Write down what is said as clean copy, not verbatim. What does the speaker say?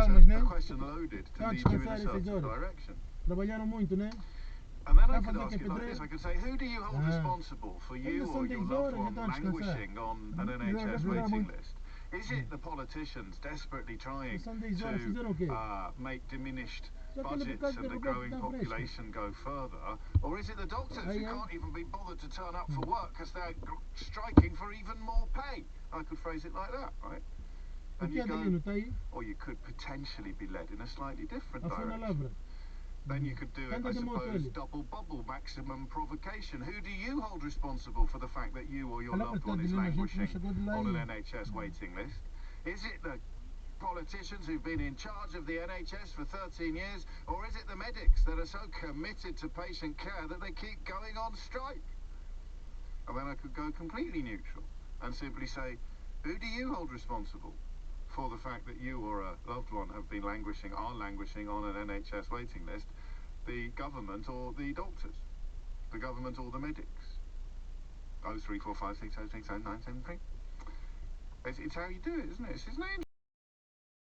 calmas, né? a question loaded to lead you in a certain direction. Trabalharam muito, né? And then I could ask you like this, I could say, who do you hold responsible for you or your loved one languishing on an NHS waiting list? Is it the politicians desperately trying to make diminished budgets and the growing population go further? Or is it the doctors who can't even be bothered to turn up for work because they're striking for even more pay? I could phrase it like that, right? And you go, or you could potentially be led in a slightly different direction. Then you could do it, I suppose, double bubble, maximum provocation. Who do you hold responsible for the fact that you or your loved one is languishing on an NHS waiting list? Is it the politicians who've been in charge of the NHS for 13 years, or is it the medics that are so committed to patient care that they keep going on strike? And then I could go completely neutral and simply say, who do you hold responsible for the fact that you or a loved one have been languishing on an NHS waiting list? The government or the doctors? The government or the medics? 03456060973. It's how you do it, isn't it? It's an